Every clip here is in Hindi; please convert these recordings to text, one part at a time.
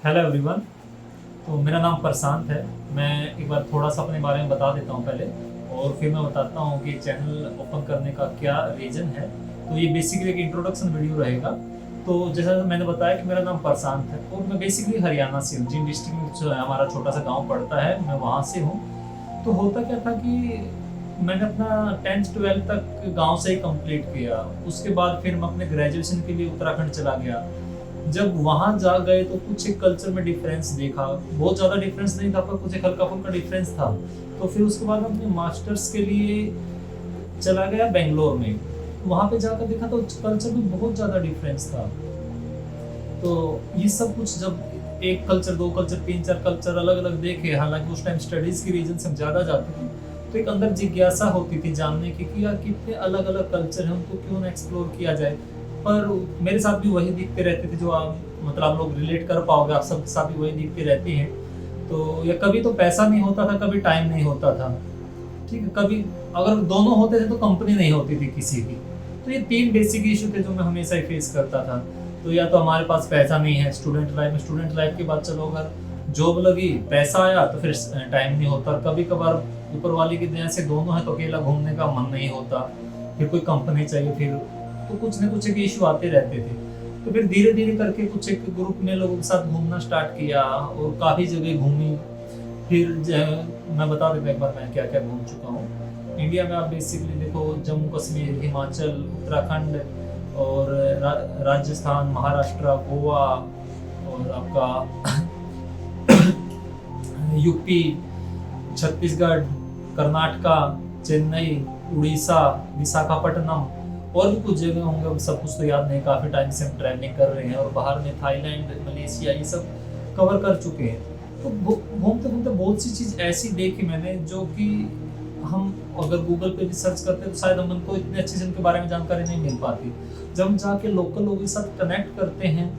Hello everyone. तो मेरा नाम प्रशांत है। मैं एक बार थोड़ा सा अपने बारे में बता देता हूँ पहले, और फिर मैं बताता हूँ कि चैनल ओपन करने का क्या रीज़न है। तो ये बेसिकली एक इंट्रोडक्शन वीडियो रहेगा। तो जैसा मैंने बताया कि मेरा नाम प्रशांत है और मैं बेसिकली हरियाणा से हूँ। जिन डिस्ट्रिक्ट में जो है हमारा छोटा सा गाँव पड़ता है, मैं वहाँ से हूँ। तो होता क्या था कि मैंने अपना 10th-12th तक गांव से ही कंप्लीट किया। उसके बाद फिर मैं अपने ग्रेजुएशन के लिए उत्तराखंड चला गया। जब वहाँ जा गए तो कुछ एक कल्चर में डिफरेंस देखा। बहुत ज़्यादा डिफरेंस नहीं था, पर कुछ एक हल्का-फुल्का डिफरेंस था। तो फिर उसके बाद अपने मास्टर्स के लिए चला गया बैंगलोर में। वहाँ पे जाकर देखा तो कल्चर में बहुत ज़्यादा डिफरेंस था। तो ये सब कुछ जब एक कल्चर, 2 कल्चर, 3-4 कल्चर अलग-अलग देखे, हालाँकि उस टाइम स्टडीज़ की रीज़न से हम ज़्यादा जाते थे, तो एक अंदर जिज्ञासा होती थी जानने की कि यार कितने अलग-अलग कल्चर हैं, उनको क्यों ना एक्सप्लोर किया जाए। पर मेरे साथ भी वही दिखते रहते थे जो आप मतलब आप लोग रिलेट कर पाओगे, आप सबके साथ भी वही दिखती रहती हैं। तो या कभी तो पैसा नहीं होता था, कभी टाइम नहीं होता था। ठीक है, कभी अगर दोनों होते थे तो कंपनी नहीं होती थी किसी की। तो ये 3 बेसिक इश्यू थे जो मैं हमेशा ही फेस करता था। तो या तो हमारे पास पैसा नहीं है स्टूडेंट लाइफ के बाद, चलो अगर जॉब लगी, पैसा आया तो फिर टाइम नहीं होता। कभी-कभार ऊपर वाले की दया से दोनों है तो अकेला घूमने का मन नहीं होता। फिर कोई कंपनी चाहिए, फिर तो कुछ न कुछ एक इश्यू आते रहते थे। तो फिर धीरे-धीरे करके कुछ एक ग्रुप में लोगों के साथ घूमना स्टार्ट किया और काफ़ी जगह घूमी। फिर मैं बता देता एक बार मैं क्या-क्या घूम चुका हूँ। इंडिया में आप बेसिकली देखो, जम्मू कश्मीर, हिमाचल, उत्तराखंड और राजस्थान, महाराष्ट्र, गोवा और आपका यूपी, छत्तीसगढ़, कर्नाटका, चेन्नई, उड़ीसा, विशाखापट्टनम और भी कुछ जगह होंगे। अब सब कुछ तो याद नहीं, काफ़ी टाइम से हम ट्रैवलिंग कर रहे हैं और बाहर में थाईलैंड, मलेशिया ये सब कवर कर चुके हैं। तो घूमते-घूमते बहुत सी चीज़ ऐसी देखी मैंने जो कि हम अगर गूगल पे भी सर्च करते तो शायद हम को इतने अच्छे से उनके बारे में जानकारी नहीं मिल पाती। जब हम जाके लोकल लोगों के साथ कनेक्ट करते हैं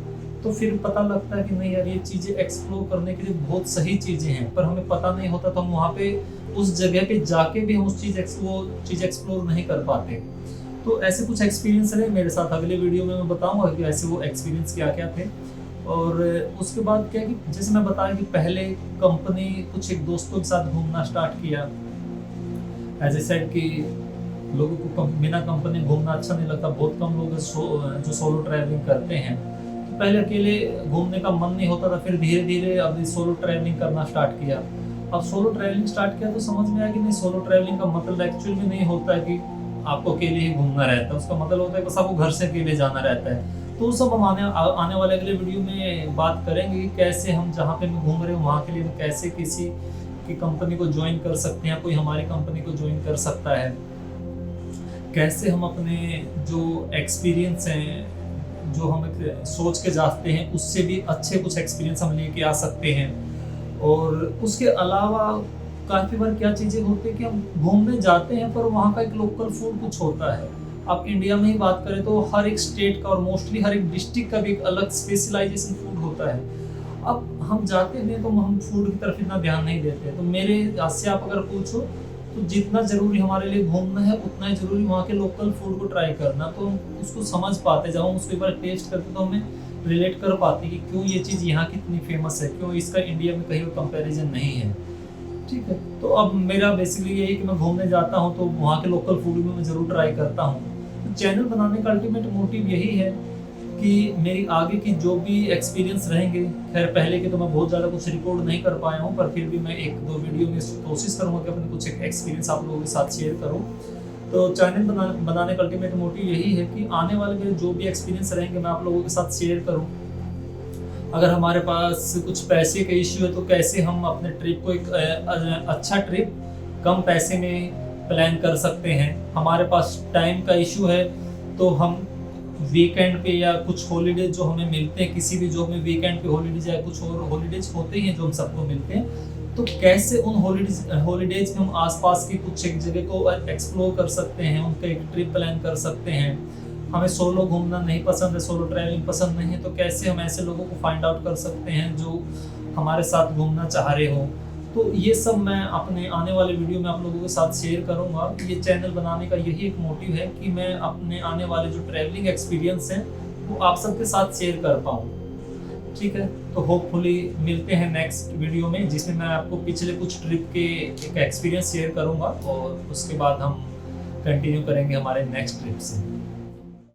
तो फिर पता लगता है कि नहीं यार, ये चीज़ें एक्सप्लोर करने के लिए बहुत सही चीज़ें हैं, पर हमें पता नहीं होता तो हम वहाँ पे उस जगह पे जाके भी हम वो चीज़ एक्सप्लोर नहीं कर पाते। तो ऐसे कुछ एक्सपीरियंस रहे मेरे साथ। अगले वीडियो में मैं बताऊँगा कि ऐसे वो एक्सपीरियंस क्या-क्या थे। और उसके बाद क्या है कि जैसे मैं बताया कि पहले कंपनी कुछ एक दोस्तों के साथ घूमना स्टार्ट किया। एज़ आई सेड कि लोगों को बिना कंपनी घूमना अच्छा नहीं लगता। बहुत कम लोग जो सोलो ट्रैवलिंग करते हैं। तो पहले अकेले घूमने का मन नहीं होता था, फिर धीरे-धीरे अब सोलो ट्रैवलिंग करना स्टार्ट किया। अब सोलो ट्रैवलिंग स्टार्ट किया तो समझ में आया कि नहीं, सोलो ट्रैवलिंग का मतलब एक्चुअल में नहीं होता है कि आपको अकेले ही घूमना रहता है। उसका मतलब होता है बस आपको घर से अकेले जाना रहता है। तो सब हम आने वाले अगले वीडियो में बात करेंगे कि कैसे हम जहाँ पे हम घूम रहे हैं वहाँ के लिए हम कैसे किसी की कंपनी को ज्वाइन कर सकते हैं, कोई हमारी कंपनी को ज्वाइन कर सकता है। कैसे हम अपने जो एक्सपीरियंस हैं, जो हम एक सोच के जाते हैं, उससे भी अच्छे कुछ एक्सपीरियंस हम लेके आ सकते हैं। और उसके अलावा काफ़ी बार क्या चीज़ें होती है कि हम घूमने जाते हैं पर वहाँ का एक लोकल फूड कुछ होता है। आप इंडिया में ही बात करें तो हर एक स्टेट का और मोस्टली हर एक डिस्ट्रिक्ट का भी एक अलग स्पेशलाइजेशन फूड होता है। अब हम जाते हैं तो हम फूड की तरफ इतना ध्यान नहीं देते। तो मेरे से आप अगर पूछो तो जितना ज़रूरी हमारे लिए घूमना है उतना ही ज़रूरी वहाँ के लोकल फूड को ट्राई करना। तो हम उसको समझ पाते, जब हम उसको एक बार टेस्ट करते तो हमें रिलेट कर पाते कि क्यों ये चीज़ यहाँ कितनी फेमस है, क्यों इसका इंडिया में कहीं कंपैरिजन नहीं है। ठीक है, तो अब मेरा बेसिकली ये है कि मैं घूमने जाता हूँ तो वहाँ के लोकल फूड भी मैं ज़रूर ट्राई करता हूँ। तो चैनल बनाने का अल्टीमेट मोटिव यही है कि मेरी आगे की जो भी एक्सपीरियंस रहेंगे, खैर पहले के तो मैं बहुत ज़्यादा कुछ रिकॉर्ड नहीं कर पाया हूँ, पर फिर भी मैं 1-2 वीडियो में कोशिश करूँगा कि अपने कुछ एक एक्सपीरियंस आप लोगों के साथ शेयर करूँ। तो चैनल बनाने का अल्टीमेट मोटिव यही है कि आने वाले मेरे जो भी एक्सपीरियंस रहेंगे मैं आप लोगों के साथ शेयर करूँ। अगर हमारे पास कुछ पैसे का इश्यू है तो कैसे हम अपने ट्रिप को एक अच्छा ट्रिप कम पैसे में प्लान कर सकते हैं। हमारे पास टाइम का इश्यू है तो हम वीकेंड पे या कुछ हॉलीडेज जो हमें मिलते हैं, किसी भी जॉब में वीकेंड पे हॉलीडेज या कुछ और हॉलीडेज होते हैं जो हम सबको मिलते हैं, तो कैसे उन हॉलीडेज में हम आसपास की कुछ एक जगह को एक्सप्लोर कर सकते हैं, उनका एक ट्रिप प्लान कर सकते हैं। हमें सोलो घूमना नहीं पसंद है, सोलो ट्रैवलिंग पसंद नहीं है, तो कैसे हम ऐसे लोगों को फाइंड आउट कर सकते हैं जो हमारे साथ घूमना चाह रहे हो। तो ये सब मैं अपने आने वाले वीडियो में आप लोगों के साथ शेयर करूँगा। ये चैनल बनाने का यही एक मोटिव है कि मैं अपने आने वाले जो ट्रैवलिंग एक्सपीरियंस हैं वो आप सबके साथ शेयर कर पाऊँ। ठीक है, तो होपफुली मिलते हैं नेक्स्ट वीडियो में, जिसमें मैं आपको पिछले कुछ ट्रिप के एक एक्सपीरियंस शेयर करूंगा और उसके बाद हम कंटिन्यू करेंगे हमारे नेक्स्ट ट्रिप से।